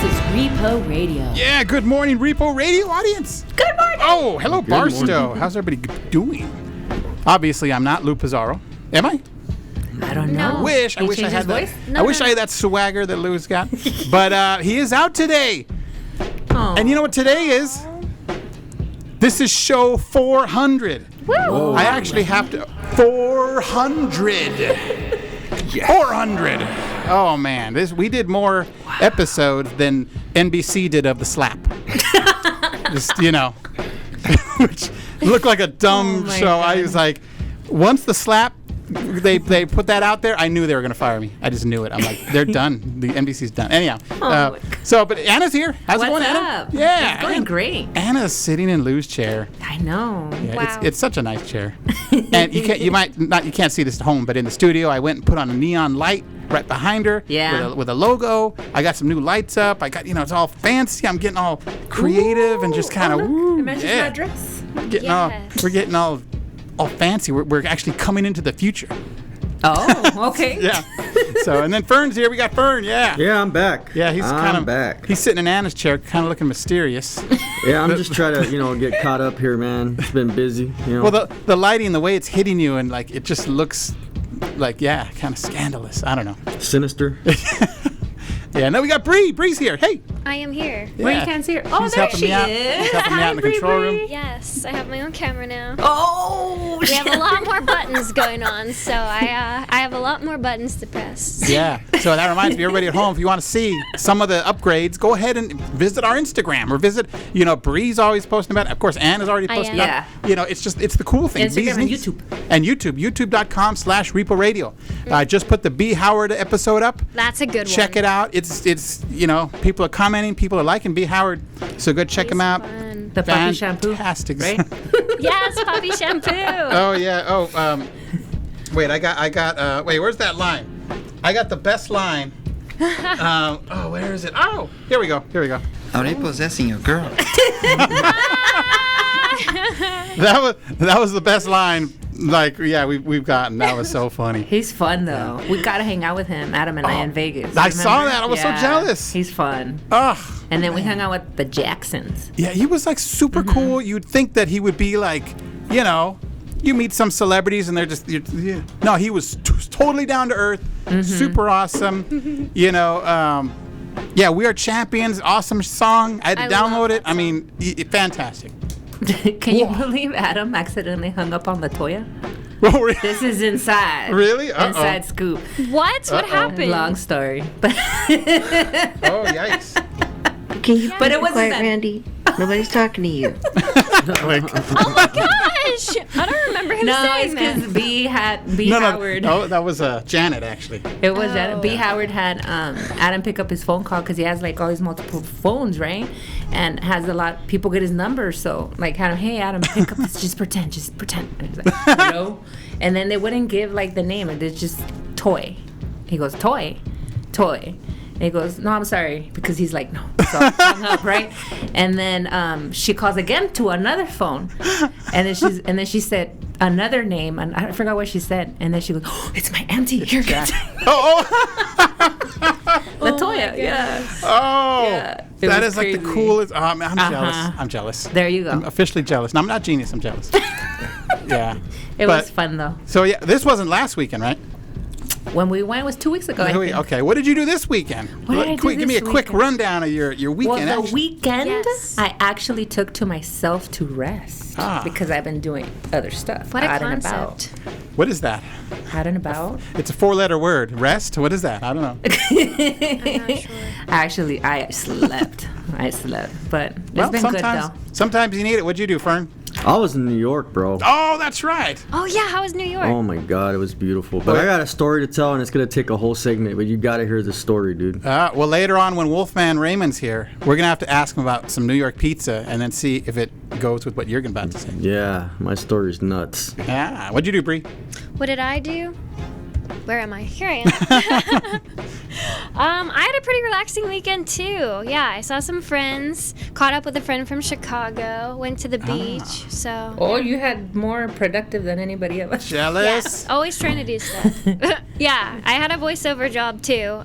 is Repo Radio. Yeah, good morning, Repo Radio audience. Good morning. Oh, hello, Barstow. How's everybody doing? Obviously, I'm not Lou Pizarro. Am I? I don't know. I wish I had that. I wish I had that swagger that Lou's got. But he is out today. Aww. And you know what today is? This is show 400. Woo. I actually have to 400. Yes. 400. Oh man, we did more episodes than NBC did of the slap. Just which looked like a dumb show. God. I was like, once the slap, they put that out there, I knew they were gonna fire me. I just knew it. I'm like, they're done. The NBC's done. Anyhow, but Anna's here. How's it going, Anna? Yeah, it's going great. Anna's sitting in Lou's chair. I know. Yeah, wow. It's such a nice chair. And you can't see this at home, but in the studio, I went and put on a neon light right behind her. Yeah. With a logo. I got some new lights up. I got it's all fancy. I'm getting all creative and just kind of it matches my dress. We're getting all fancy. We're actually coming into the future. Oh, okay. Yeah. So, and then Fern's here. We got Fern. Yeah. Yeah, I'm back. Yeah, he's kind of back. He's sitting in Anna's chair, kind of looking mysterious. Yeah, I'm just trying to, get caught up here, man. It's been busy. Well, the lighting, the way it's hitting you, and it just looks like kind of scandalous. I don't know. Sinister. Yeah, no, we got Bree. Bree's here. Hey. I am here. Where you can't see her. Oh, there she is. She's helping me out in the control room. Yes, I have my own camera now. Oh, we have a lot more buttons going on, so I have a lot more buttons to press. Yeah. So that reminds me, everybody at home, if you want to see some of the upgrades, go ahead and visit our Instagram or visit. Bree's always posting about it. Of course, Anna's already posting about it. It's the cool thing. Instagram and YouTube. And youtube.com/Repo Radio. Just put the B. Howard episode up. That's a good one. Check it out. It's people are commenting, people are liking B. Howard, so go check them out. Fun. The puppy shampoo, fantastic, right? Yes, puppy shampoo. Oh yeah. Wait, I got. Wait, where's that line? I got the best line. Where is it? Oh, here we go. Are they possessing your girl? That was the best line. We've gotten. That was so funny. He's fun though. We gotta hang out with him, Adam and I in Vegas. I saw that. I was so jealous. He's fun. Ugh. And then we hung out with the Jacksons. Yeah, he was super cool. You'd think that he would be you meet some celebrities and they're just no. He was totally down to earth, super awesome. Yeah, We Are Champions. Awesome song. I had to download it. I mean, fantastic. Can you believe Adam accidentally hung up on Latoya? Oh, really? This is inside. Really? Inside scoop. What happened? Long story. Oh, yikes. Can you but it wasn't quiet, that. Randy? Nobody's talking to you. Oh my gosh! I don't remember him saying that. No, it's because B. Howard. No, that was Janet actually. It was Janet. B. Howard had Adam pick up his phone call because he has all these multiple phones, right? And has a lot. People get his number, so had him. Hey, Adam, pick up this. Just pretend. And he's like, no. And then they wouldn't give the name, and it's just Toy. He goes Toy. And he goes, no, I'm sorry, because he's like, no. So hung up, right? And then she calls again to another phone, and then she said another name, and I forgot what she said. And then she goes, oh, it's my auntie. You're good. Latoya, yeah. Oh, yeah, that is crazy. the coolest. I'm jealous. I'm jealous. There you go. I'm officially jealous. No, I'm not genius. I'm jealous. Yeah. It was fun though. So yeah, this wasn't last weekend, right? When we went, it was 2 weeks ago. I think. Okay, what did you do this weekend? Give me a quick rundown of your weekend. Well, the weekend, yes. I actually took to myself to rest because I've been doing other stuff. What a out concept. And about. What is that? Out and about. It's a 4-letter word. Rest? What is that? I don't know. I'm not sure. Actually, I slept. But it's been good though. Sometimes you need it. What'd you do, Fern? I was in New York, bro. Oh, that's right. Oh yeah, how was New York? Oh my God, it was beautiful. But I got a story to tell, and it's gonna take a whole segment. But you gotta hear the story, dude. Well, later on when Wolfman Raymond's here, we're gonna have to ask him about some New York pizza, and then see if it goes with what you're about to say. Yeah, my story's nuts. Yeah. What'd you do, Bree? What did I do? Where am I? Here I am. I had a pretty relaxing weekend too. Yeah, I saw some friends, caught up with a friend from Chicago, went to the beach. So. Oh, you had more productive than anybody else. Jealous? Yeah, always trying to do stuff. Yeah, I had a voiceover job too.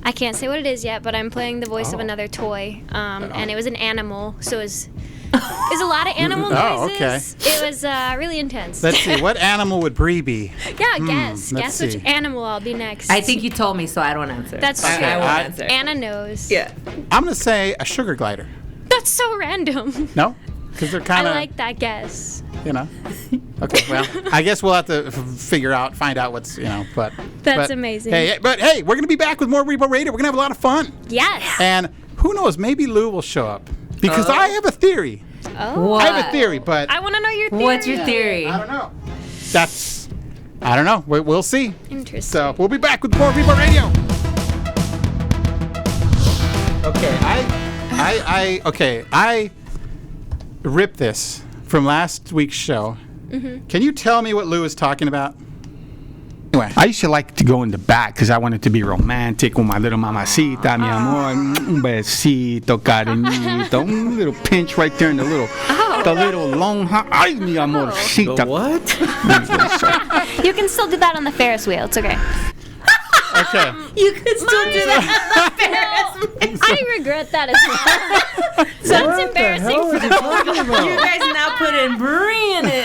I can't say what it is yet, but I'm playing the voice of another toy, and it was an animal, so it's a lot of animal noises. Oh, okay. It was really intense. Let's see. What animal would Bree be? Yeah, guess let's which see. animal I'll be next. I think you told me, so I don't answer. That's Okay, true. I won't answer. Anna knows. Yeah. I'm gonna say a sugar glider. That's so random. No, because they're kind I of, like that guess. you know. Okay, well, I guess we'll have to find out what's, but. That's amazing. Hey, we're gonna be back with more Repo Radio. We're gonna have a lot of fun. Yes. And who knows? Maybe Lou will show up because I have a theory. Oh. I have a theory, but I want to know your theory. What's your theory? I don't know. I don't know. We'll see. Interesting. So we'll be back with more Repo Radio. Okay, I ripped this from last week's show. Can you tell me what Lou is talking about? Anyway, I used to like to go in the back because I wanted to be romantic with my little mamacita, mi amor, un besito, cariñito, un little pinch right there in the little long, ay, mi amorcita. The what? You can still do that on the Ferris wheel. It's okay. okay. You could still do that. I regret that as well. Sounds embarrassing for the both of us. You guys now put in Brie in it.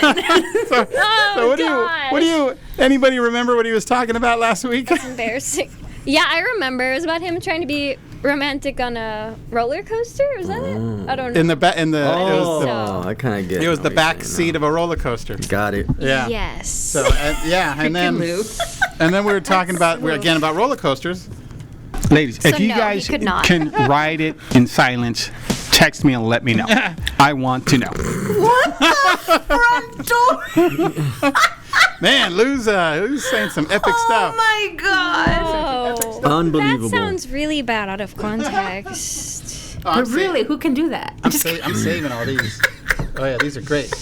So what do you? Anybody remember what he was talking about last week? Embarrassing. Yeah, I remember. It was about him trying to be romantic on a roller coaster. Was that it? I don't know. In the back, I kind of get it. it was the what back you're seat saying of a roller coaster. now. Got it. Yeah. Yes. So and then we were talking about roller coasters. Ladies, So if you no, guys he could not. can ride it in silence, text me and let me know. I want to know. Front door. Man, Lou's saying some epic stuff. Oh my God. Oh, Unbelievable. that sounds really bad out of context. But really, who can do that? I'm saving all these. Oh yeah, these are great.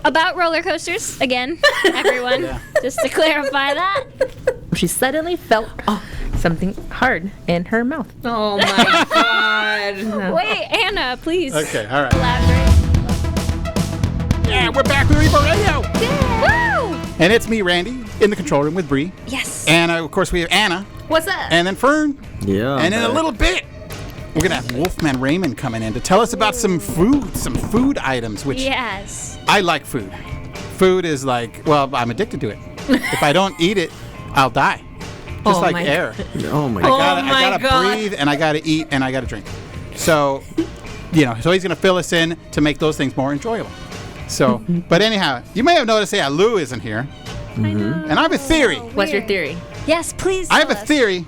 About roller coasters, again, everyone, just to clarify that. She suddenly felt something hard in her mouth. Oh my God. Wait, Anna, please. Okay, all right. Elaborate. Yeah, we're back with Repo Radio. Woo! And it's me, Randy, in the control room with Bree. Yes. And of course we have Anna. What's up? And then Fern. Yeah. And in a little bit, we're gonna have Wolfman Raymond coming in to tell us about some food items, which Yes. I like food. Food is like, well, I'm addicted to it. If I don't eat it, I'll die. Just Oh like my air. Oh my I God. gotta God. breathe and I gotta eat and I gotta drink. So, so he's gonna fill us in to make those things more enjoyable. So, but anyhow, you may have noticed, Lou isn't here. I know. And I have a theory. What's your Weird. theory? Yes, please. I have a tell us. theory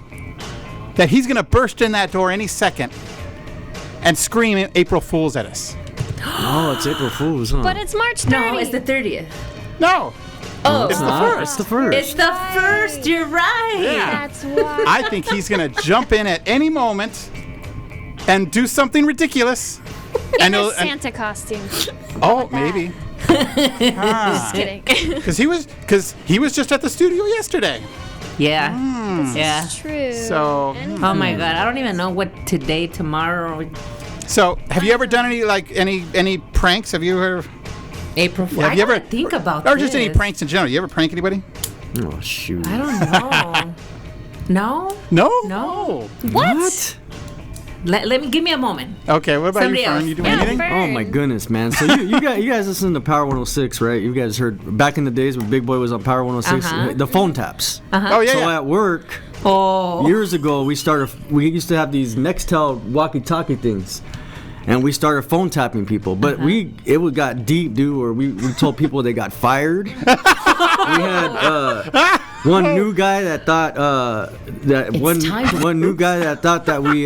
that he's gonna burst in that door any second and scream April Fools at us. Oh, it's April Fool's, huh? But it's March 30. No, it's the 30th. No, Oh, it's the Huh? first. It's the first. It's the first. You're right. Yeah. That's why. I think he's gonna jump in at any moment and do something ridiculous. In a he'll- Santa costume. Oh, maybe. Just kidding. Because he was just at the studio yesterday. Yeah. Yeah. True. So, Oh my God. I don't even know what today, tomorrow, So have you ever done any pranks? Have you ever, April Fool. Have I you ever- gotta think about or this. just any pranks in general? You ever prank anybody? Oh, shoot. I don't know. No? No. No. What? Let me give me a moment. Okay. What about Somebody you, Fern? else. You do Yeah, anything? Fern. Oh my goodness, man! So you guys listen to Power 106, right? You guys heard back in the days when Big Boy was on Power 106, Uh-huh. the phone taps. Oh yeah. So yeah. at work Oh. years ago, we used to have these Nextel walkie-talkie things, and we started phone tapping people. But it got deep, dude. Where we told people they got fired. We had one new guy that thought one new guy that thought that we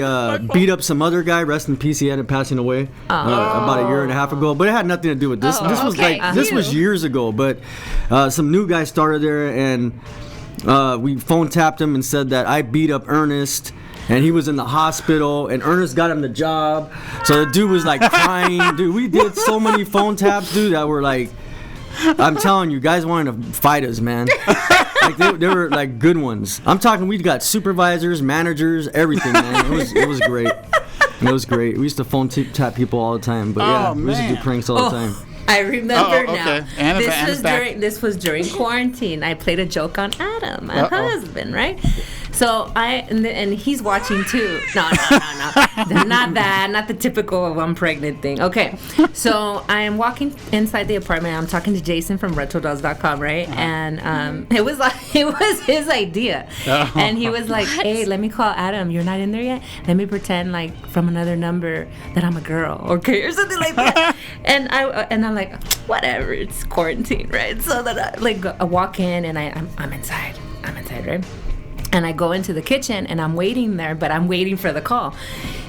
beat up some other guy. Rest in peace. He ended up passing away about a year and a half ago. But it had nothing to do with this. Oh, this was okay. this was years ago. But some new guy started there, and we phone tapped him and said that I beat up Ernest. And he was in the hospital, and Ernest got him the job. So the dude was like crying. Dude, we did so many phone taps, dude, that were like, I'm telling you, guys wanted to fight us, man. Like they were like good ones. I'm talking, we got supervisors, managers, everything, man. It was great. It was great. We used to phone tap people all the time, but yeah, we used to do man. pranks all the time. I remember Oh, now. okay. Anna's back. This was during quarantine. I played a joke on Adam, my husband, right? So and he's watching too. No. Not that. Not the typical I'm pregnant thing. Okay. So I am walking inside the apartment. I'm talking to Jason from RetroDolls.com, right? And it was his idea. And he was like, "Hey, let me call Adam. You're not in there yet. Let me pretend like from another number that I'm a girl, okay, or something like that." and I'm like, whatever. It's quarantine, right? So that I walk in and I'm inside. Right? And I go into the kitchen and I'm waiting there, but I'm waiting for the call.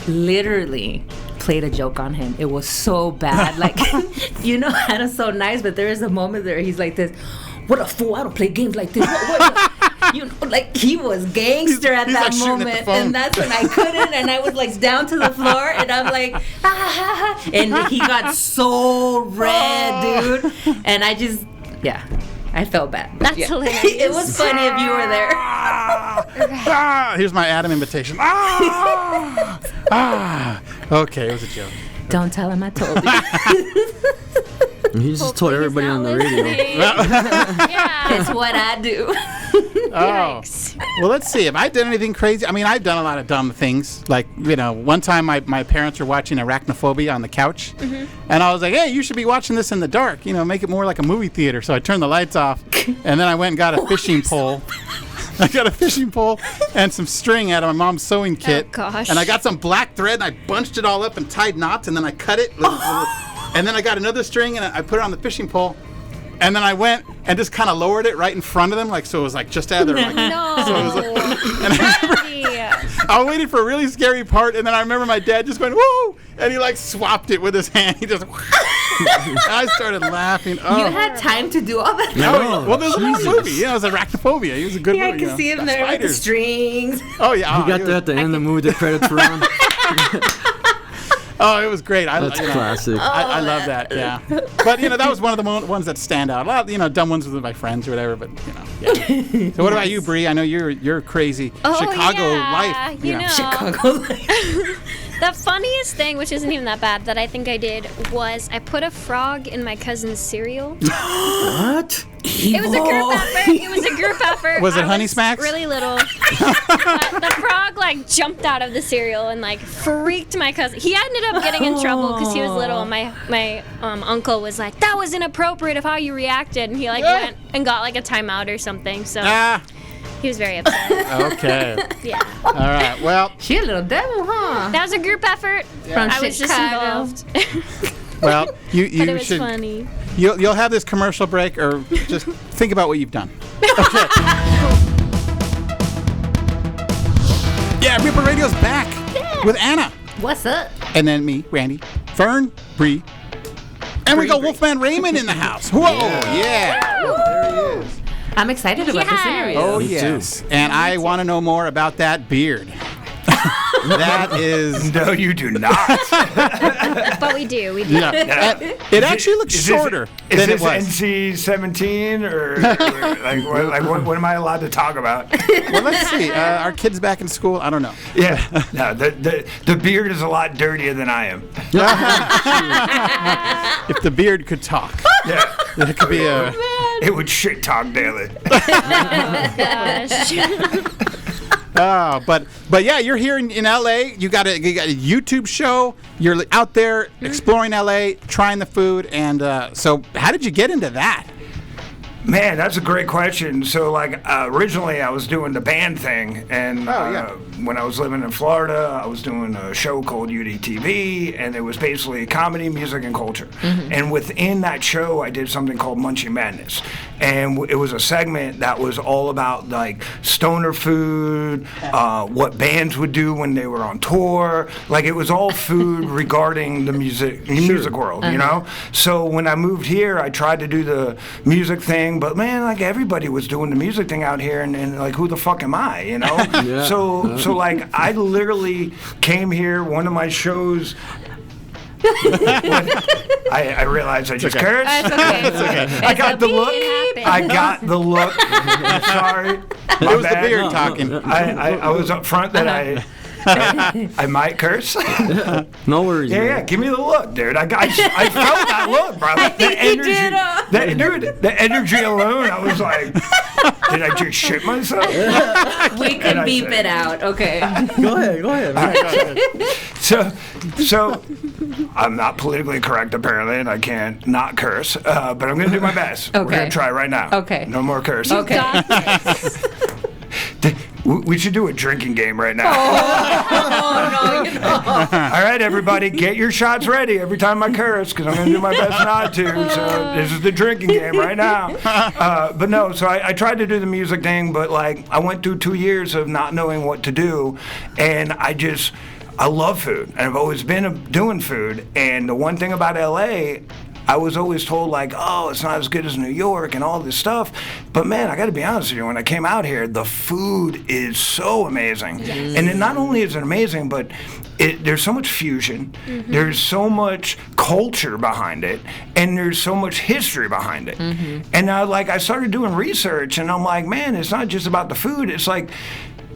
Literally played a joke on him. It was so bad. Like, Adam's so nice, but there is a moment there he's like this, "What a fool, I don't play games like this." Like he was gangster at that like moment. And that's when I couldn't, and I was like down to the floor and I'm like, ah, and he got so red, dude. And I felt bad. That's hilarious. It was funny if you were there. Here's my Adam invitation. Okay, it was a joke. Don't tell him I told you. He just told everybody on the radio. Yeah. It's what I do. Yikes. Well, let's see. Have I done anything crazy? I mean, I've done a lot of dumb things. Like, one time my parents were watching Arachnophobia on the couch. And I was like, "Hey, you should be watching this in the dark. Make it more like a movie theater." So I turned the lights off. And then I went and got a fishing pole. I got a fishing pole and some string out of my mom's sewing kit. Oh, gosh. And I got some black thread and I bunched it all up and tied knots. And then I cut it. And then I got another string and I put it on the fishing pole. And then I went and just kind of lowered it right in front of them, so it was like just out of their No. So it was and I waited for a really scary part, and then I remember my dad just went, "Whoa!" and he swapped it with his hand. He just, and I started laughing. Oh. You had time to do all that. No, well, there's a long movie. It was Arachnophobia. It was a good movie. I can see him there with the strings. Oh yeah, He got there at the end of the movie, the credits were on. Oh, it was great. That's classic. I love that. Yeah, but that was one of the ones that stand out. A lot of dumb ones with my friends or whatever. But yeah. So what about you, Bree? I know you're crazy. Chicago life. Chicago life. The funniest thing, which isn't even that bad, that I think I did was I put a frog in my cousin's cereal. What? It was a group effort. Was it I Honey Smacks? Really little. The frog jumped out of the cereal and freaked my cousin. He ended up getting in trouble because he was little, and my uncle was like, "That was inappropriate of how you reacted," and he went and got a timeout or something. So he was very upset. Okay. Yeah. All right. Well, She a little devil, huh? That was a group effort. From I was just Chicago. involved. well, you But it was should. funny. You'll have this commercial break, or just think about what you've done. Okay. Yeah, Repo Radio's back with Anna, What's up? and then me, Randy, Fern, Bree, and we got Wolfman Raymond in the house. Whoa, yeah. I'm excited about this interview. Oh Me too. yes, and I want to know more about that beard. That is. No, you do not. But we do. Yeah. It actually looks shorter than it was. Is this NC-17 or what am I allowed to talk about? Well, let's see. Our kids back in school. I don't know. Yeah, no, the beard is a lot dirtier than I am. If the beard could talk, Yeah, it could be a. it would shit talk daily. Gosh. Oh, but yeah, you're here in LA. You got a YouTube show. You're out there exploring LA, trying the food, and so how did you get into that? Man, that's a great question. So, originally I was doing the band thing, and when I was living in Florida, I was doing a show called UDTV, and it was basically comedy, music, and culture. And within that show, I did something called Munchie Madness, and it was a segment that was all about stoner food, what bands would do when they were on tour. It was all food regarding the music world, you know. So when I moved here, I tried to do the music thing. But man, everybody was doing the music thing out here, and who the fuck am I, you know? Yeah. So I literally came here. One of my shows. I realized I just cursed. It's okay. It's okay. I got the look. It happened. I got the look. Sorry. It was the beard talking. I was up front that I might curse. No worries. Yeah, man. yeah. Give me the look, dude. I felt that look, bro. The energy, the energy alone. I was like, did I just shit myself? We can beep it out. Okay. Go ahead. Man. So I'm not politically correct apparently, and I can't not curse. But I'm gonna do my best. We're Okay. gonna try right now. Okay. No more cursing. Okay. We should do a drinking game right now. Oh, no, you know. All right, everybody, get your shots ready every time I curse, because I'm going to do my best not to. So this is the drinking game right now. But no, so I tried to do the music thing, but like I went through 2 years of not knowing what to do, and I love food, and I've always been doing food. And the one thing about LA, I was always told like, oh, it's not as good as New York and all this stuff. But man, I got to be honest with you, when I came out here, the food is so amazing. Yes. And it not only is it amazing, but there's so much fusion, there's so much culture behind it, and there's so much history behind it. And I started doing research, and I'm like, man, it's not just about the food. It's like,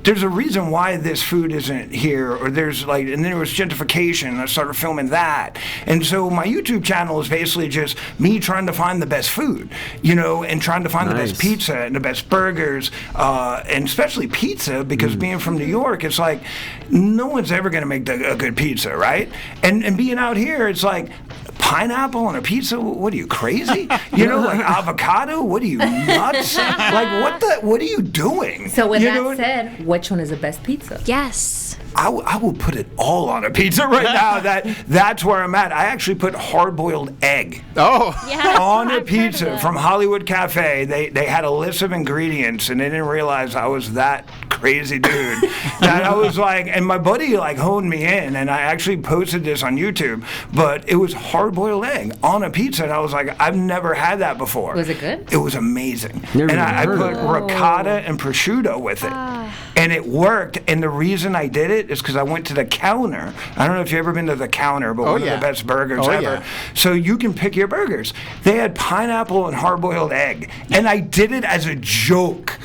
there's a reason why this food isn't here, or there's like, and then there was gentrification, and I started filming that. And so my YouTube channel is basically just me trying to find the best food, and trying to find the best pizza and the best burgers, and especially pizza, because being from New York, it's like, no one's ever gonna make a good pizza, right? And being out here, it's like, pineapple on a pizza? What are you, crazy? Like avocado? What are you, nuts? Like, what are you doing? So with that said, which one is the best pizza? Yes. I will put it all on a pizza right now. That's where I'm at. I actually put hard-boiled egg on a pizza from Hollywood Cafe. They had a list of ingredients, and they didn't realize I was that crazy dude. That I was like, and my buddy honed me in, and I actually posted this on YouTube, but it was hard-boiled egg on a pizza, and I was like, I've never had that before. Was it good? It was amazing. Never and I put heard ricotta and prosciutto with it, and it worked. And the reason I did it is because I went to the counter. I don't know if you've ever been to the counter, but one of the best burgers ever. Yeah. So you can pick your burgers. They had pineapple and hard-boiled egg, and I did it as a joke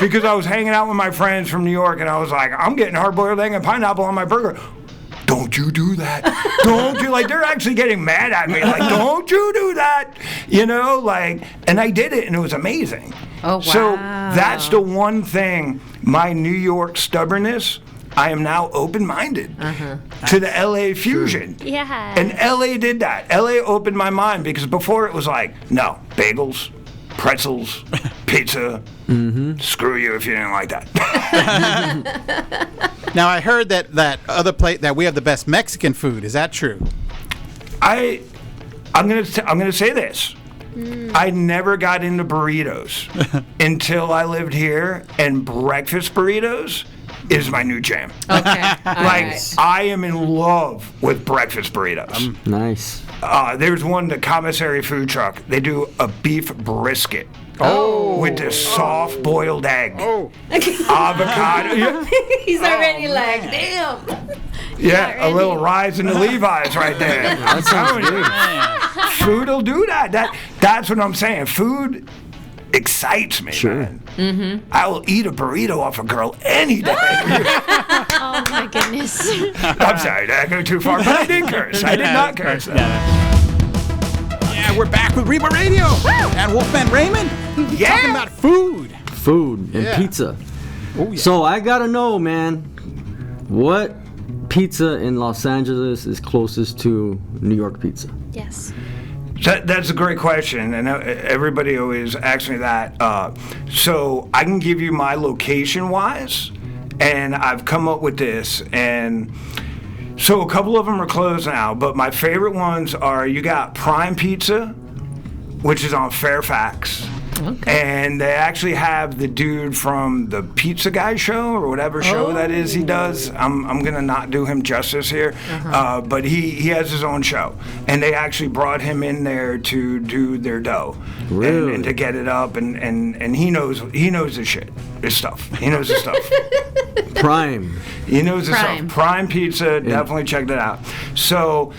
because I was hanging out with my friends from New York, and I was like, I'm getting hard-boiled egg and pineapple on my burger. Don't you do that. Don't you, they're actually getting mad at me, don't you do that, and I did it, and it was amazing. Oh, wow. So that's the one thing, my New York stubbornness, I am now open-minded to the LA fusion. Sure. Yeah. And LA did that. LA opened my mind, because before it was like, no, bagels, pretzels, pizza, screw you if you didn't like that. Now I heard that other plate that we have the best Mexican food. Is that true? I'm gonna say this. I never got into burritos until I lived here, and breakfast burritos is my new jam. Okay. I am in love with breakfast burritos. Nice. There's one, the commissary food truck. They do a beef brisket. With the soft boiled egg. Avocado. He's already like, damn. Yeah, a little rise in the Levi's right there. That sounds good. Food will do that. That's what I'm saying. Food excites me, man. I will eat a burrito off a girl any day. Oh my goodness. I'm sorry, did I go too far? But I did curse. I did not curse. Yeah, we're back with Repo Radio and Wolfman Raymond. Talking about food. Food and pizza. Oh, yeah. So I gotta know, man, what pizza in Los Angeles is closest to New York pizza? Yes. That's a great question, and everybody always asks me that. So I can give you my location-wise, and I've come up with this, and so a couple of them are closed now, but my favorite ones are, you got Prime Pizza, which is on Fairfax. Okay. And they actually have the dude from the Pizza Guy show, or whatever show that is he does. I'm gonna not do him justice here, but he has his own show, and they actually brought him in there to do their dough, and to get it up, and he knows his shit, his stuff. He knows his stuff. Prime. He knows his stuff. Prime Pizza, definitely check that out. So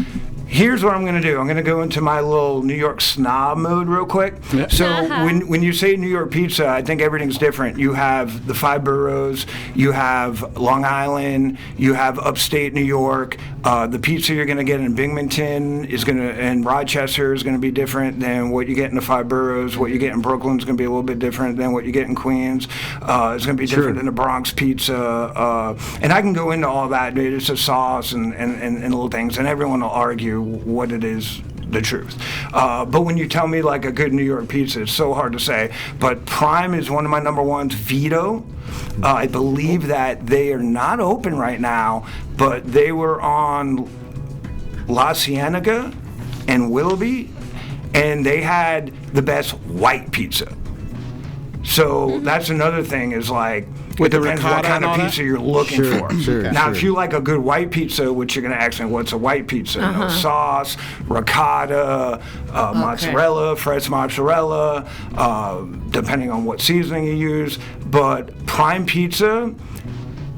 Here's what I'm going to do. I'm going to go into my little New York snob mode real quick. Yeah. So when you say New York pizza, I think everything's different. You have the 5 boroughs, you have Long Island, you have upstate New York. The pizza you're going to get in Binghamton and Rochester is going to be different than what you get in the 5 boroughs. What you get in Brooklyn is going to be a little bit different than what you get in Queens. It's going to be different than the Bronx pizza. And I can go into all that. It's a sauce and little things, and everyone will argue what it is, the truth. But when you tell me like a good New York pizza, it's so hard to say. But Prime is one of my number ones. Vito, I believe that they are not open right now, but they were on La Cienega and Willoughby, and they had the best white pizza. So that's another thing is like, With it the depends what ricotta kind and of all pizza that? you're looking for. Sure, Now, sure. if you like a good white pizza, which you're going to ask me, what's a white pizza? No sauce, ricotta, mozzarella, fresh mozzarella, depending on what seasoning you use. But Prime Pizza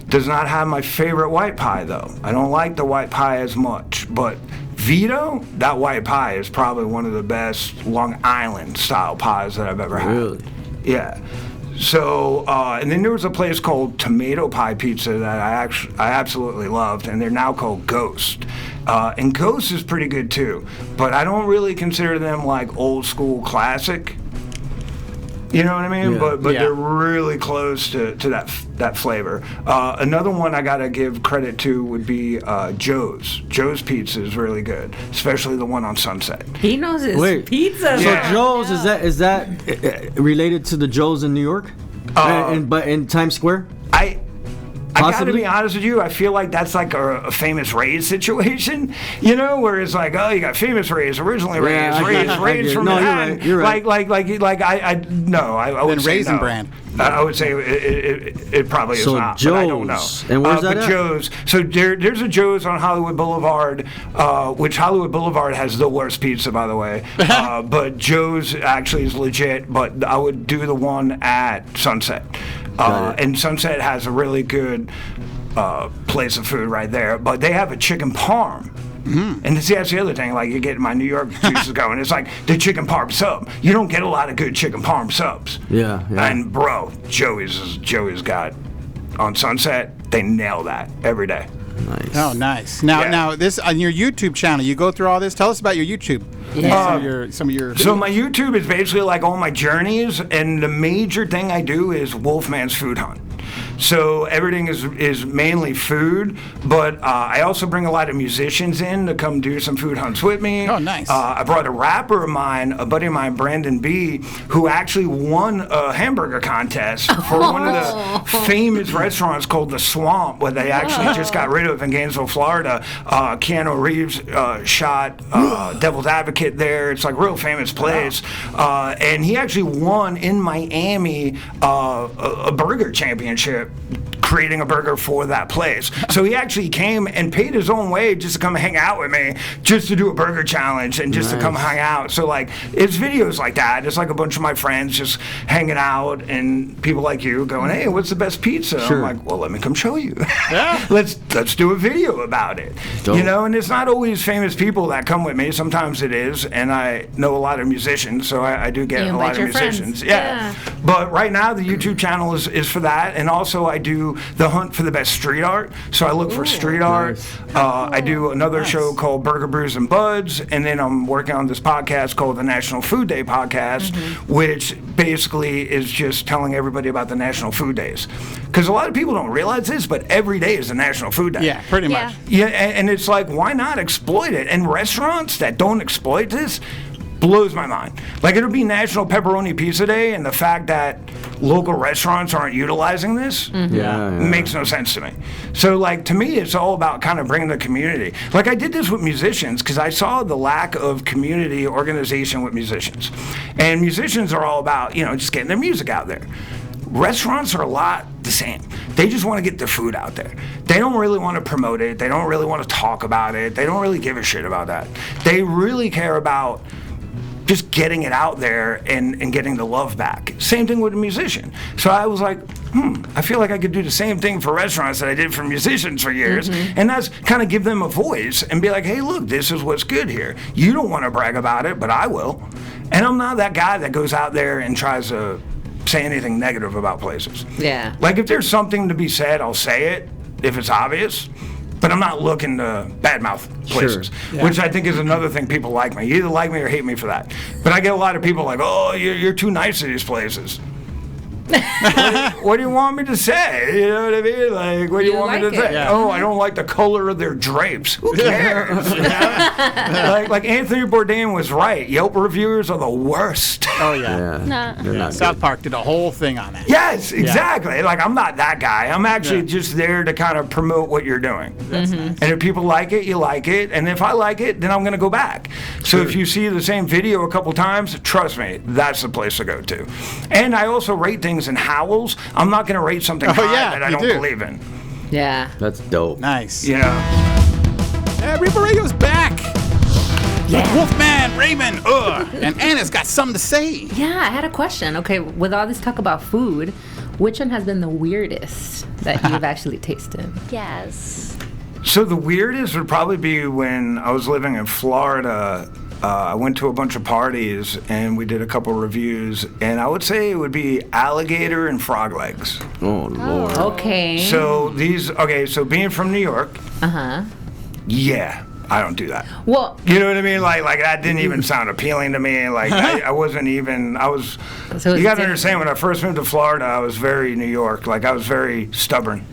does not have my favorite white pie, though. I don't like the white pie as much. But Vito, that white pie is probably one of the best Long Island style pies that I've ever had. Really? Yeah. So, and then there was a place called Tomato Pie Pizza that I absolutely loved, and they're now called Ghost. And Ghost is pretty good too, but I don't really consider them like old school classic. You know what I mean? Yeah. But Yeah. they're really close to that flavor. Another one I gotta give credit to would be Joe's. Joe's Pizza is really good, especially the one on Sunset. He knows his Wait. pizza. So Yeah. Joe's, is that related to the Joe's in New York? But in Times Square? I gotta Possibly? be honest with you, I feel like that's like a Famous Ray's situation, you know, where it's like, oh, you got Famous Ray's, originally Ray's, Yeah, I get it. Ray's from No, you're Manhattan. right, you're right. I would Then say Raisin no. Bran. I would say it probably is So not, but I don't know. Joe's. And where's that but at? Joe's. So there's a Joe's on Hollywood Boulevard, which Hollywood Boulevard has the worst pizza, by the way. But Joe's actually is legit, but I would do the one at Sunset. Got it. And Sunset has a really good place of food right there, but they have a chicken parm. And see, that's the other thing. Like, you get my New York juices going. It's like the chicken parm sub. You don't get a lot of good chicken parm subs. Yeah. And bro, Joey's got on Sunset. They nail that every day. Nice. Oh, nice. Now, Yeah. now this on your YouTube channel, you go through all this. Tell us about your YouTube. Some of your. So my YouTube is basically like all my journeys, and the major thing I do is Wolfman's Food Hunt. So everything is mainly food, but I also bring a lot of musicians in to come do some food hunts with me. Oh, nice. I brought a rapper of mine, a buddy of mine, Brandon B., who actually won a hamburger contest for one of the famous restaurants called The Swamp, where they actually just got rid of in Gainesville, Florida. Keanu Reeves shot Devil's Advocate there. It's like a real famous place. And he actually won in Miami a burger championship, creating a burger for that place. So he actually came and paid his own way just to come hang out with me, just to do a burger challenge and just to come hang out. So like, it's videos like that. It's like a bunch of my friends just hanging out and people like you going, hey, what's the best pizza? Sure. I'm like, well, let me come show you. let's do a video about it. Dope. You know, and it's not always famous people that come with me. Sometimes it is, and I know a lot of musicians, so I do get You a lot invite of your friends. musicians. Yeah. But right now, the YouTube channel is for that, and also I do the hunt for the best street art. So I look for street art. I do another show called Burger Brews and Buds, and then I'm working on this podcast called the National Food Day Podcast, which basically is just telling everybody about the National Food Days. Because a lot of people don't realize this, but every day is a National Food Day. Yeah, pretty Yeah. much. Yeah, and it's like, why not exploit it? And restaurants that don't exploit this blows my mind. Like, it'll be National Pepperoni Pizza Day, and the fact that local restaurants aren't utilizing this Yeah. makes no sense to me. So, like, to me, it's all about kind of bringing the community. Like, I did this with musicians because I saw the lack of community organization with musicians. And musicians are all about, you know, just getting their music out there. Restaurants are a lot the same. They just want to get their food out there. They don't really want to promote it. They don't really want to talk about it. They don't really give a shit about that. They really care about just getting it out there and getting the love back. Same thing with a musician. So I was like, I feel like I could do the same thing for restaurants that I did for musicians for years, and that's kind of give them a voice and be like, hey, look, this is what's good here. You don't want to brag about it, but I will. And I'm not that guy that goes out there and tries to say anything negative about places. Yeah. Like, if there's something to be said, I'll say it if it's obvious. But I'm not looking to badmouth places, which I think is another thing people like me. You either like me or hate me for that. But I get a lot of people like, oh, you're too nice to these places. What do you want me to say? You know what I mean? Like, what do you want me to say? Yeah. Oh, I don't like the color of their drapes. Who cares? like Anthony Bourdain was right. Yelp reviewers are the worst. Oh, yeah. They're not South Park did a whole thing on that. Yes, exactly. Like, I'm not that guy. I'm actually just there to kind of promote what you're doing. That's nice. And if people like it, you like it. And if I like it, then I'm going to go back. So if you see the same video a couple times, trust me, that's the place to go to. And I also rate things in howls. I'm not going to rate something high that I don't believe in. Yeah. That's dope. Nice. You know? Yeah, Repo Radio's back. Yeah. Wolfman, Raymond, and Anna's got something to say. Yeah, I had a question. Okay, with all this talk about food, which one has been the weirdest that you've actually tasted? Yes. So the weirdest would probably be when I was living in Florida. I went to a bunch of parties and we did a couple reviews, and I would say it would be alligator and frog legs. Oh, Lord. Okay. So so being from New York, yeah, I don't do that. Well, You know what I mean? Like that didn't even sound appealing to me. Like I wasn't even. I was. So you it's got to different. understand, when I first moved to Florida, I was very New York. Like, I was very stubborn.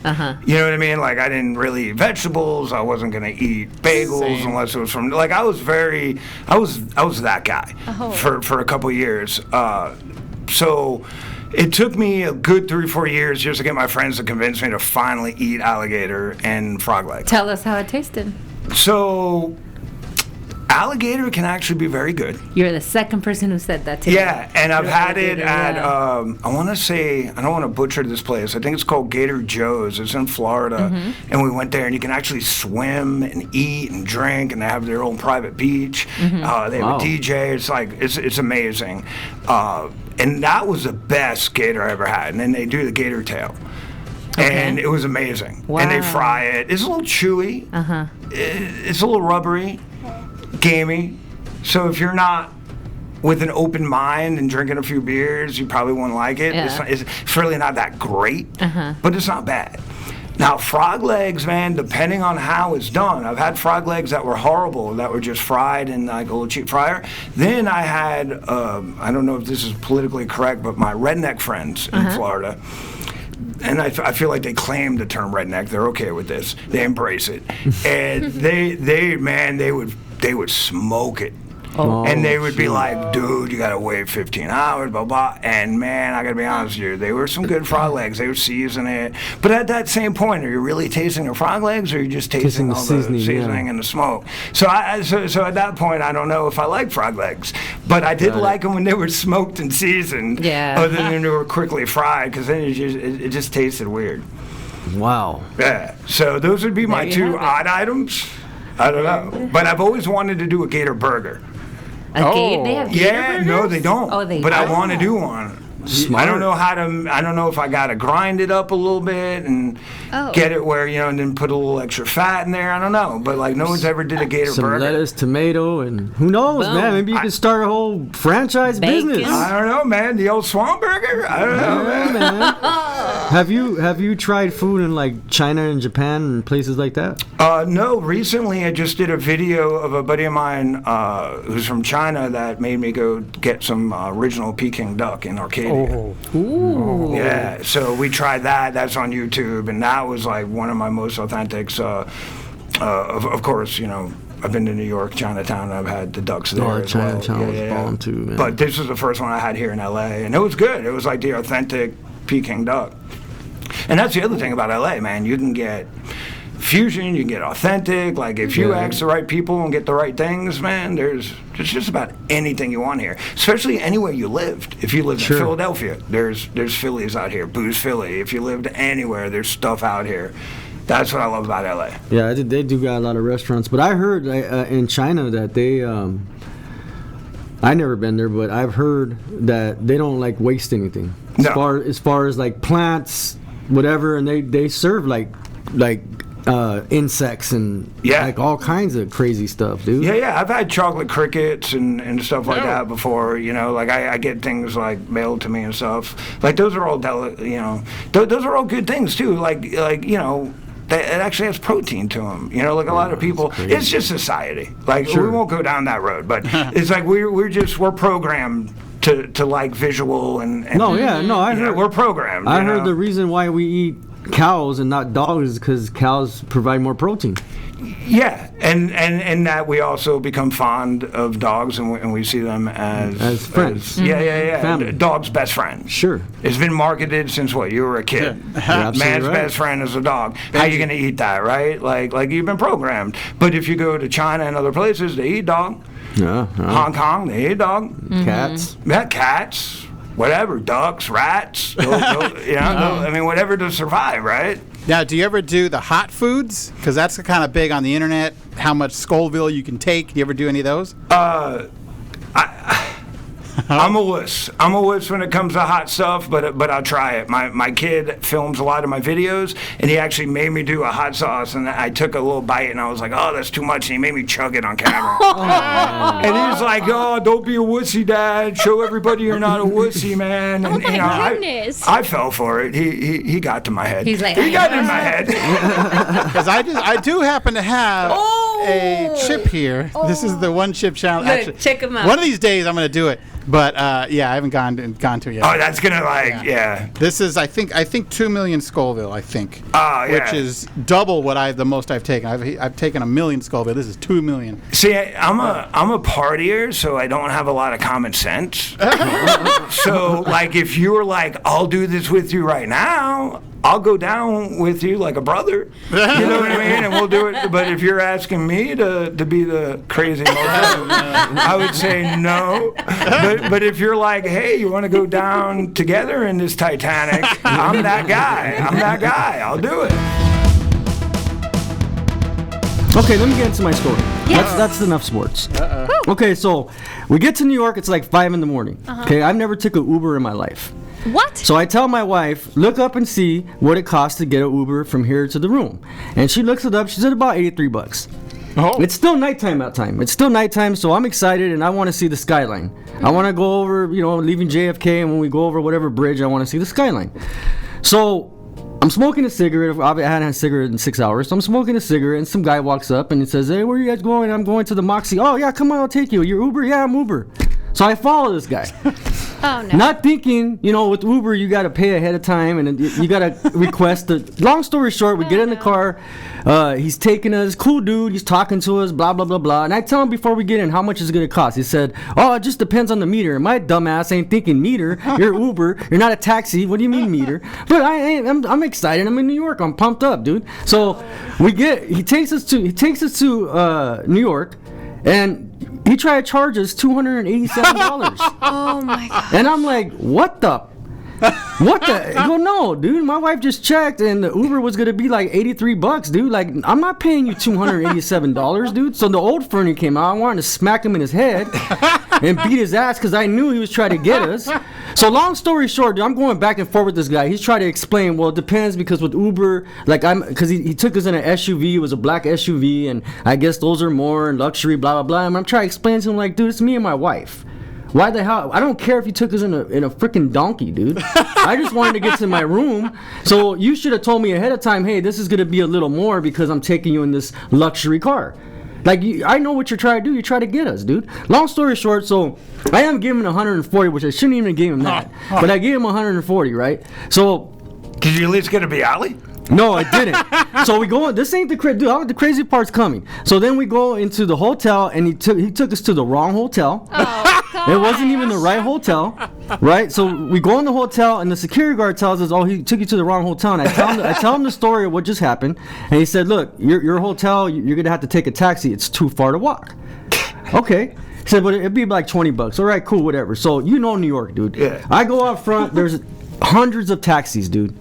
You know what I mean? Like, I didn't really eat vegetables. I wasn't gonna eat bagels Same. unless it was from. Like, I was very. I was that guy for a couple years. So. It took me a good 3-4 years just to get my friends to convince me to finally eat alligator and frog legs. tell us how it tasted. So, alligator can actually be very good. You're the second person who said that to me. Yeah, and I've had it at, Yeah. I want to say, I don't want to butcher this place. I think it's called Gator Joe's. It's in Florida. And we went there, and you can actually swim and eat and drink, and they have their own private beach. They have a DJ. It's like, it's amazing. And that was the best gator I ever had. And then they do the gator tail. And it was amazing. And they Wow. fry it. It's a little chewy. It's a little rubbery, gamey. So if you're not with an open mind and drinking a few beers, you probably won't like it. Yeah. It's really not that great, but it's not bad. Now, frog legs, man, depending on how it's done. I've had frog legs that were horrible, that were just fried in like a little cheap fryer. Then I had, I don't know if this is politically correct, but my redneck friends in Florida, and I feel like they claim the term redneck. They're okay with this. They embrace it. And they would smoke it. And they would be like, dude, you gotta wait 15 hours, blah, blah. And man, I gotta be honest with you, they were some good frog legs. They would season it. But at that same point, are you really tasting the frog legs, or are you just tasting all the seasoning and the smoke? So so at that point, I don't know if I like frog legs. But I did like them when they were smoked and seasoned. Yeah. Other than they were quickly fried, because then it just tasted weird. Wow. Yeah. So those would be my There you two have it. odd items. I don't know. But I've always wanted to do a gator burger. They have gator Yeah, no, burgers? they don't. Oh, they But I don't. want to do one. Smart. I don't know how to. I don't know if I got to grind it up a little bit and get it where, and then put a little extra fat in there. I don't know, but like no one's ever did a gator Some burger. lettuce, tomato, and who knows, Boom. man? Maybe you could start a whole franchise Bacon. business. I don't know, man. The old swamp burger. I don't know, man. Have you tried food in like China and Japan and places like that? No, recently I just did a video of a buddy of mine who's from China that made me go get some original Peking duck in Arcadia. Ooh. Yeah, so we tried that. That's on YouTube, and that was like one of my most authentics. Of course, I've been to New York, Chinatown, and I've had the ducks there as well. Chinatown was bomb too, man. But this was the first one I had here in LA, and it was good. It was like the authentic Peking duck. And that's the other thing about LA, man. You can get fusion, you can get authentic. Like if you ask the right people and get the right things, man, there's just about anything you want here. Especially anywhere you lived. If you lived in Philadelphia, there's Phillies out here. Booze Philly. If you lived anywhere, there's stuff out here. That's what I love about LA. Yeah, they do got a lot of restaurants. But I heard in China that they, I never been there, but I've heard that they don't like waste anything. as far as like plants, whatever, and they serve like insects and like all kinds of crazy stuff, dude. Yeah, I've had chocolate crickets and stuff like that before. You know, like I get things like mailed to me and stuff. Like those are all those are all good things too. Like you know. It actually has protein to them, you know. Like a lot of people, it's just society. Like we won't go down that road, but it's like we're programmed to like visual and I heard we're programmed. I heard the reason why we eat cows and not dogs is because cows provide more protein. Yeah, and that we also become fond of dogs, and we see them as friends. Family. Dog's best friend. Sure. It's been marketed since what? You were a kid. Man's best friend is a dog. How you gonna eat that, right? Like you've been programmed. But if you go to China and other places, they eat dog. Hong Kong, they eat dog. Cats. Yeah, cats. Whatever, ducks, rats. I mean, whatever to survive, right? Now, do you ever do the hot foods? Because that's kind of big on the internet. How much Scoville you can take? Do you ever do any of those? I'm a wuss. I'm a wuss when it comes to hot stuff, but I'll try it. My kid films a lot of my videos, and he actually made me do a hot sauce, and I took a little bite, and I was like, oh, that's too much, and he made me chug it on camera. And he was like, oh, don't be a wussy, Dad. Show everybody you're not a wussy, man. And, goodness. I fell for it. He got to my head. He's like, he got in my head. Because I do happen to have a chip here. This is the one chip challenge. Look, Actually, check 'em out. One of these days I'm going to do it. But I haven't gone to it yet. Oh, that's gonna This is I think 2 million Scoville. I think. Oh, yeah. Which is double what the most I've taken. I've taken 1 million Scoville. This is 2 million. See, I'm a partier, so I don't have a lot of common sense. So, like, if you were like, I'll do this with you right now, I'll go down with you like a brother. You know what I mean? And we'll do it. But if you're asking me to be the crazy mojo, I would say no. But if you're like, hey, you want to go down together in this Titanic, I'm that guy. I'll do it. Okay, let me get into my story. Yes. That's enough sports. Okay, so we get to New York. It's like 5 in the morning. Okay, I've never took an Uber in my life. What? So I tell my wife, look up and see what it costs to get an Uber from here to the room. And she looks it up. She said about $83. Oh. It's still nighttime that time. It's still nighttime, so I'm excited and I want to see the skyline. I want to go over, leaving JFK, and when we go over whatever bridge, I want to see the skyline. So I'm smoking a cigarette. I hadn't had a cigarette in 6 hours, so I'm smoking a cigarette, and some guy walks up and he says, hey, where are you guys going? I'm going to the Moxie. Oh, yeah, come on, I'll take you. You're Uber? Yeah, I'm Uber. So I follow this guy. Oh, no. Not thinking, with Uber, you got to pay ahead of time and you got to request long story short, we get in the car. He's taking us. Cool dude. He's talking to us, blah, blah, blah, blah. And I tell him before we get in how much it's going to cost. He said, oh, it just depends on the meter. My dumbass ain't thinking meter. You're Uber. You're not a taxi. What do you mean meter? But I'm excited. I'm in New York. I'm pumped up, dude. So he takes us to New York, and he tried to charge us $287. Oh my god! And I'm like, what the? I go, no, dude. My wife just checked, and the Uber was gonna be like $83, dude. Like, I'm not paying you $287, dude. So the old Fernie came out. I wanted to smack him in his head and beat his ass because I knew he was trying to get us. So long story short, dude, I'm going back and forth with this guy. He's trying to explain, well, it depends because with Uber, because he took us in an SUV. It was a black SUV, and I guess those are more luxury, blah, blah, blah. And I'm trying to explain to him, like, dude, it's me and my wife. Why the hell? I don't care if you took us in a freaking donkey, dude. I just wanted to get to my room. So you should have told me ahead of time, hey, this is going to be a little more because I'm taking you in this luxury car. Like, I know what you're trying to do. You try to get us, dude. Long story short, so I am giving him 140, which I shouldn't even give him that. But I gave him 140, right? So. Did you at least get a Bialy? No, I didn't. So we go. This ain't the crazy. Dude, the crazy part's coming. So then we go into the hotel, and he took us to the wrong hotel. Oh, God. It wasn't even the right hotel, right? So we go in the hotel, and the security guard tells us, "Oh, he took you to the wrong hotel." And I tell him the story of what just happened, and he said, "Look, your hotel, you're gonna have to take a taxi. It's too far to walk." Okay. He said, "But it'd be like $20." All right, cool, whatever. So New York, dude. Yeah. I go out front. There's hundreds of taxis, dude.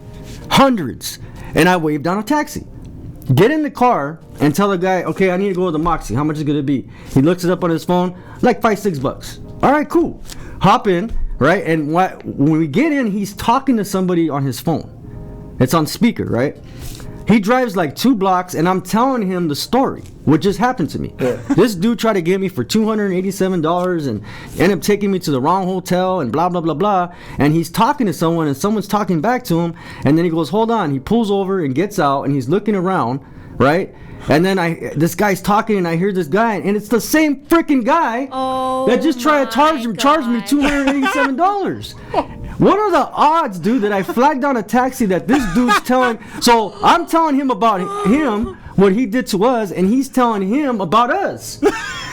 Hundreds. And I wave down a taxi. Get in the car and tell the guy, okay, I need to go to the Moxie. How much is it going to be? He looks it up on his phone, like $5-6. All right, cool. Hop in. right? And when we get in, he's talking to somebody on his phone. It's on speaker, right? He drives like 2 blocks, and I'm telling him the story, what just happened to me. This dude tried to get me for $287 and ended up taking me to the wrong hotel and blah, blah, blah, blah. And he's talking to someone, and someone's talking back to him. And then he goes, hold on. He pulls over and gets out, and he's looking around, right? And then this guy's talking, and I hear this guy, and it's the same freaking guy that just tried to charge me $287. What are the odds, dude, that I flagged down a taxi that this dude's telling? So I'm telling him about him, what he did to us, and he's telling him about us.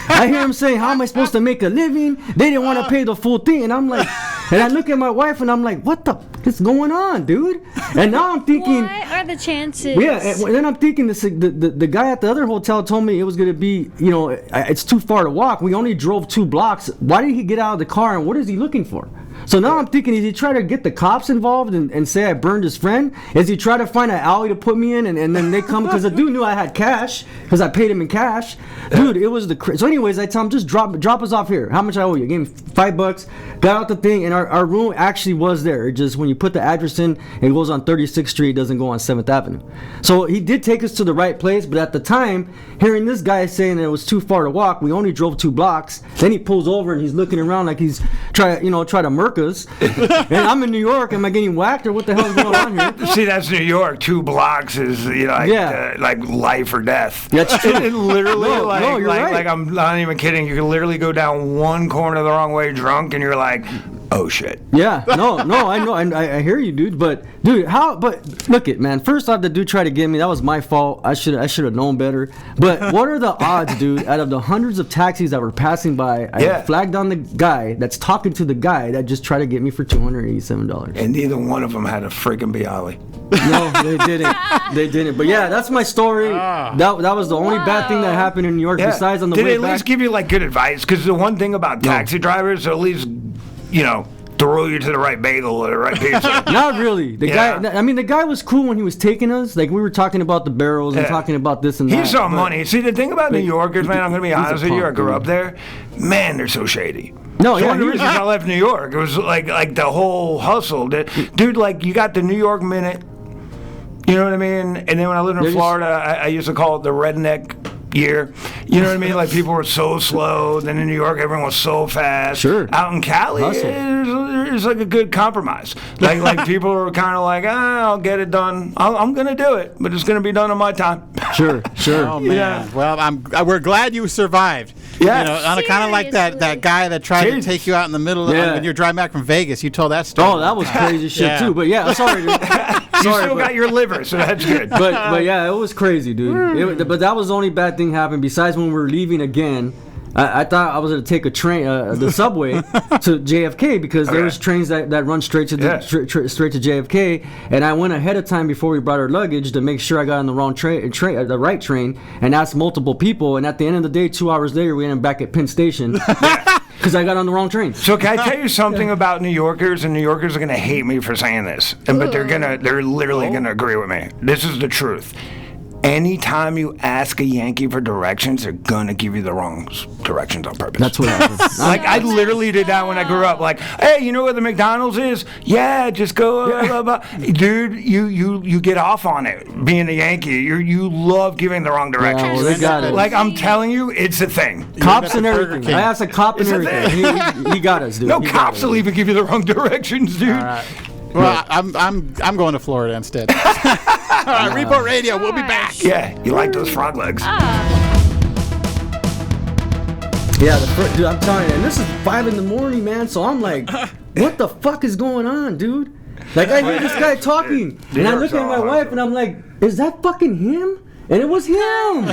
I hear him saying, how am I supposed to make a living? They didn't want to pay the full thing. And I'm like, and I look at my wife, and I'm like, what the f is going on, dude? And now I'm thinking, what are the chances? Yeah, and then I'm thinking the guy at the other hotel told me it was going to be, it's too far to walk. We only drove 2 blocks. Why did he get out of the car, and what is he looking for? So now I'm thinking, is he trying to get the cops involved and say I burned his friend? Is he trying to find an alley to put me in, and then they come? Because the dude knew I had cash because I paid him in cash. Dude, it was so anyways, I tell him, just drop us off here. How much I owe you? I gave him $5, got out the thing, and our room actually was there. It just, when you put the address in, it goes on 36th Street, it doesn't go on 7th Avenue. So he did take us to the right place, but at the time, hearing this guy saying that it was too far to walk, we only drove 2 blocks. Then he pulls over and he's looking around like he's try to murk us. And I'm in New York. Am I getting whacked, or what the hell's going on here? See, that's New York. 2 blocks is like life or death. That's true. It literally, you're right. like I'm not even kidding. You can literally go down one corner the wrong way drunk, and you're like, oh shit. Yeah, no, I know, I hear you, dude. But dude, but look it, man. First off, the dude tried to get me. That was my fault. I should have known better. But what are the odds, dude? Out of the hundreds of taxis that were passing by, I flagged on the guy that's talking to the guy that just tried to get me for $287. And neither one of them had a freaking Bialy. No, they didn't. They didn't. But yeah, that's my story. That was the only bad thing that happened in New York. Besides on the way back. Did they at least give you like good advice? Because the one thing about taxi drivers, at least, throw you to the right bagel or the right pizza. Not really. The guy was cool when he was taking us. Like, we were talking about the barrels and talking about this and that. He saw money. See, the thing about New Yorkers, man, I'm going to be honest with you. I grew up there. Man, they're so shady. No, one of the reasons I left New York, it was like the whole hustle. Dude, like, you got the New York Minute. You know what I mean? And then when I lived in Florida, I used to call it the redneck year. You know what I mean? Like, people were so slow. Then in New York, everyone was so fast. Sure. Out in Cali, it's like a good compromise. Like people are kind of like, I'll get it done. I'm going to do it, but it's going to be done on my time. Sure. Oh, man. Yeah. Well, we're glad you survived. Yeah. Kind of like that guy that tried to take you out in the middle of when you're driving back from Vegas. You told that story. Oh, that was crazy shit, too. But yeah, sorry, dude. You still got your liver, so that's good. But yeah, it was crazy, dude. But that was the only bad thing happened. Besides, when we were leaving again, I thought I was going to take a train, the subway, to JFK, because there was trains that run straight to straight to JFK, and I went ahead of time before we brought our luggage to make sure I got on the wrong the right train, and asked multiple people, and at the end of the day, 2 hours later, we ended up back at Penn Station. Because I got on the wrong train. So can I tell you something about New Yorkers? And New Yorkers are going to hate me for saying this, but they're literally going to agree with me. This is the truth. Anytime you ask a Yankee for directions, they're gonna give you the wrong directions on purpose. That's what happens. Like, I literally did that when I grew up. Like, hey, you know where the McDonald's is? Yeah, just go. Blah, blah, blah. Dude, you get off on it. Being a Yankee, you love giving the wrong directions. Yeah, well, they got it. Like, I'm telling you, it's a thing. Cops and everything. I asked a cop and everything. He got us, dude. No, cops will even give you the wrong directions, dude. All right. Well, I'm going to Florida instead. All right, Repo Radio, we'll be back. Yeah, you like those frog legs. Yeah, dude, I'm telling you, and this is 5 a.m, man, so I'm like, what the fuck is going on, dude? Like, I hear this guy talking, and I look at my wife, and I'm like, is that fucking him? And it was him.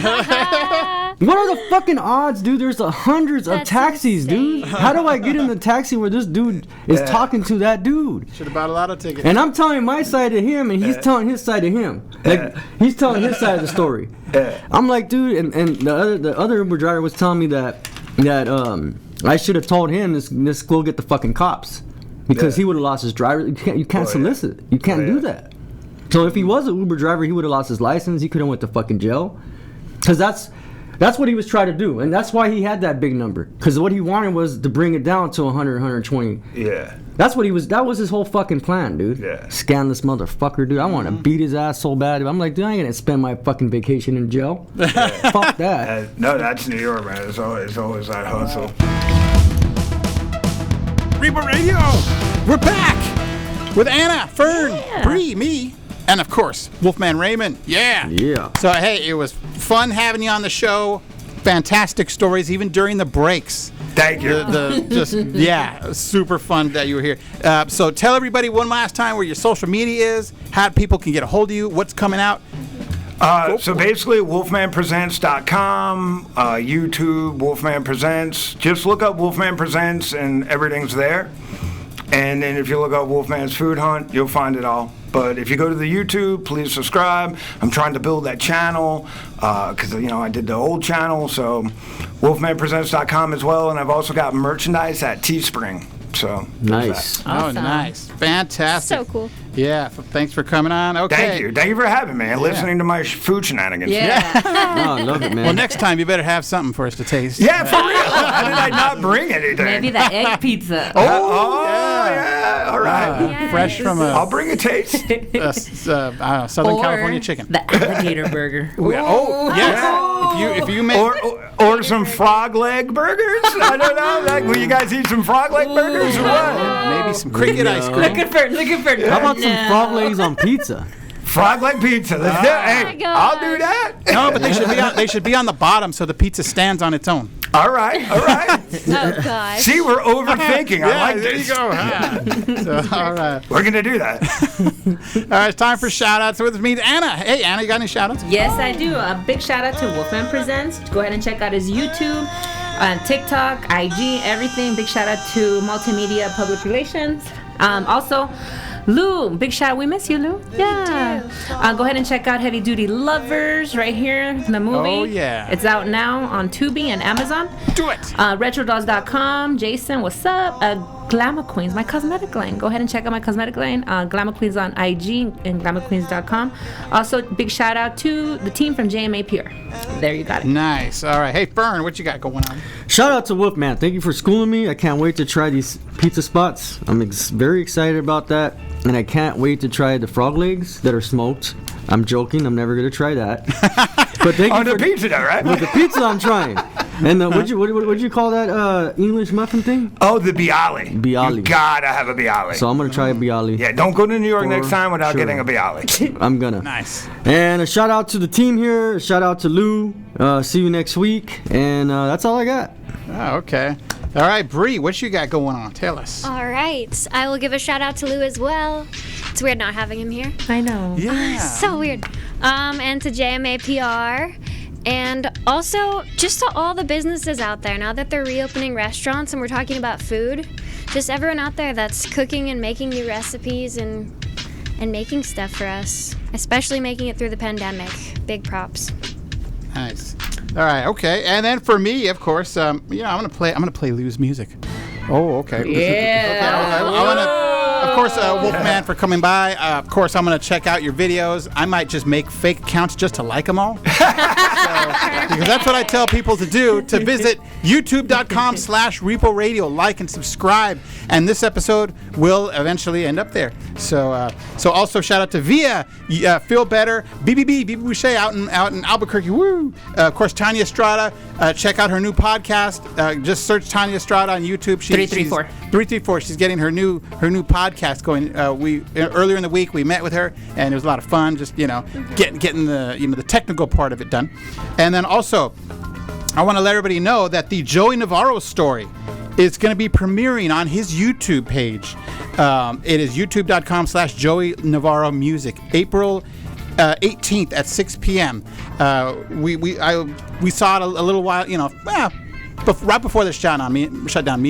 What are the fucking odds, dude? There's hundreds of taxis, dude. How do I get in the taxi where this dude is talking to that dude? Should have bought a lotto ticket. And I'm telling my side to him, and he's telling his side to him. Like, he's telling his side of the story. I'm like, dude, and the other Uber driver was telling me that I should have told him this go get the fucking cops, because he would have lost his driver. You can't solicit. You can't do that. So if he was an Uber driver, he would have lost his license. He could have went to fucking jail. Because That's what he was trying to do, and that's why he had that big number. Because what he wanted was to bring it down to 100, 120. Yeah. That was his whole fucking plan, dude. Yeah. Scandalous motherfucker, dude. I want to beat his ass so bad. I'm like, dude, I ain't gonna spend my fucking vacation in jail. Fuck that. No, that's New York, man. It's always that hustle. Repo Radio. We're back with Anna, Fern, Bree, me, and of course, Wolfman Raymond. Yeah. Yeah. So, hey, it was fun having you on the show. Fantastic stories, even during the breaks. Thank you. Super fun that you were here. So tell everybody one last time where your social media is, how people can get a hold of you, what's coming out. So basically, wolfmanpresents.com, YouTube, Wolfman Presents. Just look up Wolfman Presents and everything's there. And then if you look up Wolfman's Food Hunt, you'll find it all. But if you go to the YouTube, please subscribe. I'm trying to build that channel because, I did the old channel. So wolfmanpresents.com as well. And I've also got merchandise at Teespring. So Nice. Awesome. Oh, nice. Fantastic. So cool. Yeah. Thanks for coming on. Okay. Thank you. Thank you for having me and listening to my food shenanigans. Yeah. Oh, I love it, man. Well, next time you better have something for us to taste. Yeah, for real. How did I not bring anything? Maybe the egg pizza. yeah. All right. Fresh from I'll bring a taste. Southern Or California chicken. The alligator burger. Oh, yes. If you make Or some frog leg burgers? I don't know. Will you guys eat some frog leg burgers or what? maybe some cricket ice cream. Looking for. How about some frog legs on pizza? Frog leg pizza. Let's do it. Hey, gosh. I'll do that. No, but they should be on the bottom so the pizza stands on its own. All right. Oh gosh. See, we're overthinking. I like there this. you go. So, all right. We're going to do that. All right, it's time for shout-outs. With me, Anna. Hey, Anna, you got any shout-outs? Yes, I do. A big shout out to Wolfman Presents. Go ahead and check out his YouTube, TikTok, IG, everything. Big shout out to Multimedia Public Relations. Also, Lou, big shout out. We miss you, Lou. Yeah. Go ahead and check out Heavy Duty Lovers right here, the movie. Oh, yeah. It's out now on Tubi and Amazon. Do it. Retrodolls.com. Jason, what's up? Glamour Queens, my cosmetic line. Go ahead and check out my cosmetic line. Glamour Queens on IG and glamourqueens.com. Also, big shout out to the team from JMA PR. There you got it. Nice. All right. Hey, Fern, what you got going on? Shout out to Wolfman. Thank you for schooling me. I can't wait to try these pizza spots. I'm very excited about that. And I can't wait to try the frog legs that are smoked. I'm joking. I'm never going to try that. But thank you On the for pizza, though, right? With the pizza, I'm trying. And what'd you call that English muffin thing? Oh, the bialy. Bialy. You gotta have a bialy. So I'm going to try a bialy. Yeah, don't go to New York For next time without sure. getting a bialy. I'm going to. Nice. And a shout out to the team here. A shout out to Lou. See you next week. And that's all I got. Oh, okay. All right, Bree, what you got going on? Tell us. All right. I will give a shout out to Lou as well. It's weird not having him here. I know. Yeah. So weird. And to JMA PR. And also, just to all the businesses out there, now that they're reopening restaurants and we're talking about food, just everyone out there that's cooking and making new recipes and making stuff for us, especially making it through the pandemic. Big props. Nice. All right. Okay. And then for me, of course, I'm gonna play Lou's music. Oh, okay. Yeah. I want to. Of course, Wolfman for coming by. Of course, I'm going to check out your videos. I might just make fake accounts just to like them all. Because that's what I tell people to do, to visit youtube.com/Repo Radio, like and subscribe. And this episode will eventually end up there. So also shout out to Via, Feel Better, BBB Boucher out in Albuquerque. Woo! Of course, Tanya Estrada. Check out her new podcast. Just search Tanya Estrada on YouTube. 334. She's getting her new podcast going. Earlier in the week we met with her and it was a lot of fun. Just getting the technical part of it done. And then also, I want to let everybody know that the Joey Navarro story is going to be premiering on his YouTube page. It is youtube.com/Joey Navarro Music. April 18th at 6 p.m. We saw it a little while, right before the shutdown. Me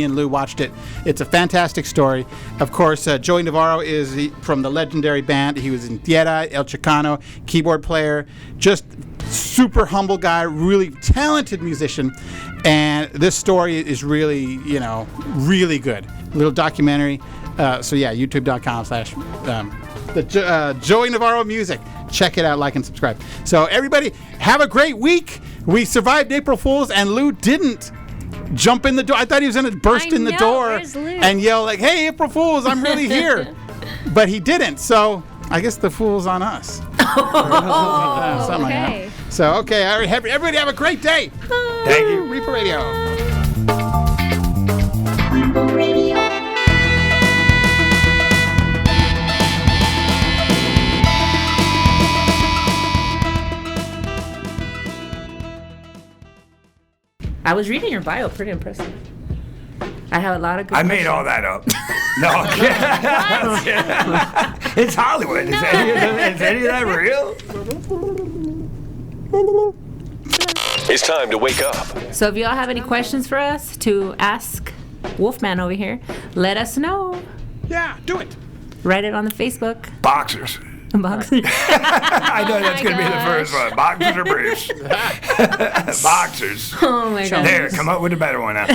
and Lou watched it. It's a fantastic story. Of course, Joey Navarro is from the legendary band. He was in Tierra, El Chicano, keyboard player, just super humble guy, really talented musician. And this story is really, really good. Little documentary. So yeah, youtube.com/ the Joey Navarro music. Check it out, like and subscribe. So everybody, have a great week. We survived April Fools, and Lou didn't jump in the door. I thought he was going to burst in the door and yell like, "Hey, April Fools, I'm really here." But he didn't. So I guess the fool's on us. Something like that. So, okay, everybody have a great day. Thank you. Repo Radio. Repo Radio. I was reading your bio. Pretty impressive. I have a lot of good I made all that up. No, I'm kidding. It's Hollywood. Is any of that real? It's time to wake up. So if y'all have any questions for us to ask Wolfman over here, let us know. Yeah, do it. Write it on the Facebook. Boxers. Box. I know that's going to be the first one. Boxers or briefs? Boxers. Oh my god. There, come up with a better one now.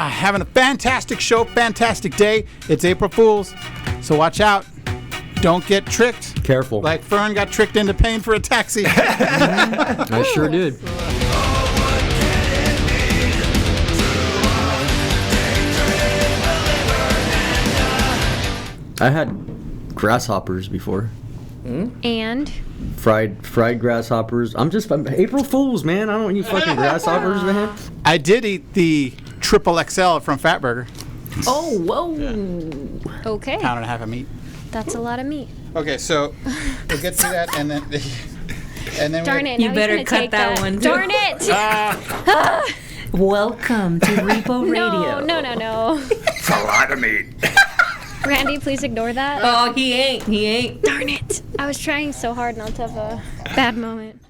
Having a fantastic show, fantastic day. It's April Fools, so watch out. Don't get tricked. Careful. Like Fern got tricked into paying for a taxi. I sure did. I had grasshoppers before. And Fried grasshoppers. I'm April Fools, man. I don't eat fucking grasshoppers, man. I did eat the triple XL from Fatburger. Oh, whoa. okay, Pound and a half of meat. that's a lot of meat. Okay, so we'll get to that, and then Darn it! You now he's better gonna cut take that one, too. Darn it! Welcome to Repo Radio. No. It's a lot of meat. Randy, please ignore that. Oh, he ain't. Darn it! I was trying so hard not to have a bad moment.